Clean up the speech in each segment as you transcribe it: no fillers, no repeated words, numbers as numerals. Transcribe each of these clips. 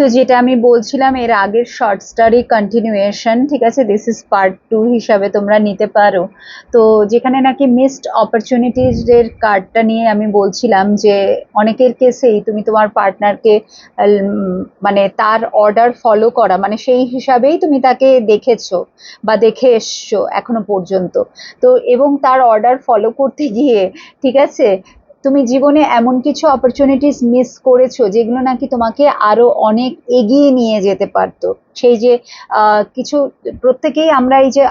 তো যেটা আমি বলছিলাম এর আগের শর্টসটারই কন্টিনিউয়েশন, ঠিক আছে, দিস ইজ পার্ট 2 হিসাবে তোমরা নিতে পারো। তো যেখানে নাকি মিসড অপরচুনিটিজ এর কার্ডটা নিয়ে আমি বলছিলাম যে অনেকের কেসেই তুমি তোমার পার্টনারকে মানে তার অর্ডার ফলো করা, মানে সেই হিসাবেই তুমি তাকে দেখেছো বা দেখে এসছো এখনো পর্যন্ত। তো এবং তার অর্ডার ফলো করতে গিয়ে, ঠিক আছে, তুমি জীবনে এমন কিছু অপরচুনিটিস মিস করেছো যেগুলো নাকি তোমাকে আরো অনেক এগিয়ে নিয়ে যেতে পারতো। সেই যে কিছু, প্রত্যেকেই আমরা এই যে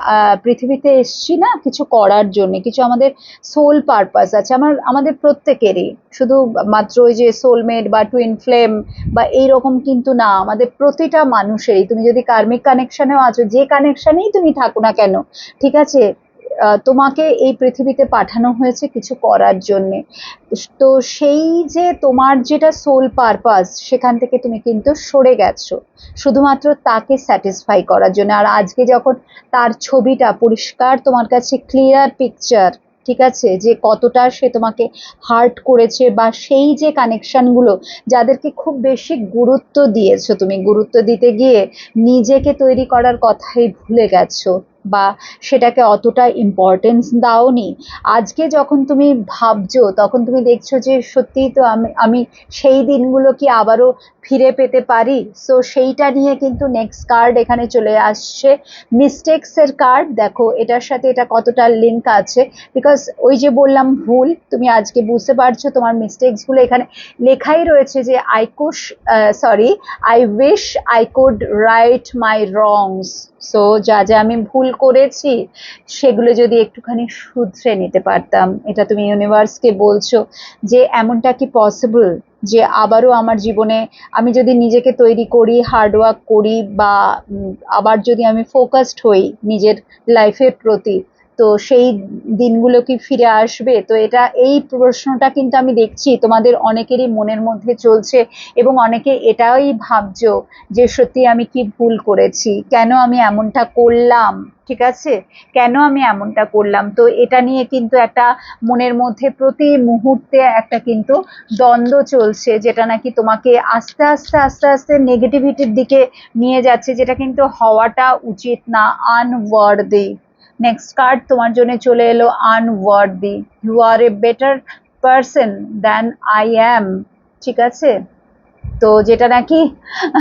পৃথিবীতে এসছি না কিছু করার জন্য, কিছু আমাদের সোল পারপাস আছে আমাদের প্রত্যেকেরই, শুধু মাত্র ওই যে সোলমেট বা টুইন ফ্লেম বা এইরকম কিন্তু না, আমাদের প্রতিটা মানুষেরই, তুমি যদি কার্মিক কানেকশনেও আছো, যে কানেকশনেই তুমি থাকো না কেন, ঠিক আছে, তোমাকে এই পৃথিবীতে পাঠানো হয়েছে কিছু করার জন্যে। তো সেই যে তোমার যেটা সোল পারপাস, সেখান থেকে তুমি কিন্তু সরে গেছো শুধুমাত্র তাকে স্যাটিসফাই করার জন্য। আর আজকে যখন তার ছবিটা পরিষ্কার তোমার কাছে ক্লিয়ার পিকচার, ঠিক আছে, যে কতটা সে তোমাকে হার্ট করেছে, বা সেই যে কানেকশনগুলো যাদেরকে খুব বেশি গুরুত্ব দিয়েছো, তুমি গুরুত্ব দিতে গিয়ে নিজেকে তৈরি করার কথাই ভুলে গেছো, বা সেটাকে অতটা ইম্পর্টেন্স দাওনি। আজকে যখন তুমি ভাবছো তখন তুমি দেখছো যে সত্যিই তো আমি সেই দিনগুলো কি আবারও ফিরে পেতে পারি। সো সেইটা নিয়ে কিন্তু নেক্সট কার্ড এখানে চলে আসছে, মিস্টেক্স এর কার্ড। দেখো এটার সাথে এটা কতটা লিঙ্ক আছে, বিকজ ওই যে বললাম ভুল, তুমি আজকে বুঝতে পারছো তোমার মিস্টেক্স গুলো এখানে লেখাই রয়েছে যে I wish I could right my রংস। So যা যা আমি ভুল করেছি সেগুলো যদি একটুখানি শুধরে নিতে পারতাম। এটা তুমি ইউনিভার্সকে বলছো যে এমনটা কি পসিবল যে আবারও আমার জীবনে আমি যদি নিজেকে তৈরি করি, হার্ডওয়ার্ক করি, বা আবার যদি আমি ফোকাসড হই নিজের লাইফের প্রতি, তো সেই দিনগুলো কি ফিরে আসবে? তো এটা, এই প্রশ্নটা কিন্তু আমি দেখছি তোমাদের অনেকেরই মনের মধ্যে চলছে, এবং অনেকে এটাই ভাবছো যে সত্যি আমি কি ভুল করেছি, কেন আমি এমনটা করলাম, ঠিক আছে, কেন আমি এমনটা করলাম। তো এটা নিয়ে কিন্তু একটা মনের মধ্যে প্রতি মুহূর্তে একটা কিন্তু দ্বন্দ্ব চলছে, যেটা নাকি তোমাকে আস্তে আস্তে আস্তে আস্তে নেগেটিভিটির দিকে নিয়ে যাচ্ছে, যেটা কিন্তু হওয়াটা উচিত না, আনওয়ার্দি। নেক্সট কার্ড তোমার জন্য চলে এলো unworthy, you are a better person than I am, ঠিক আছে। তো যেটা নাকি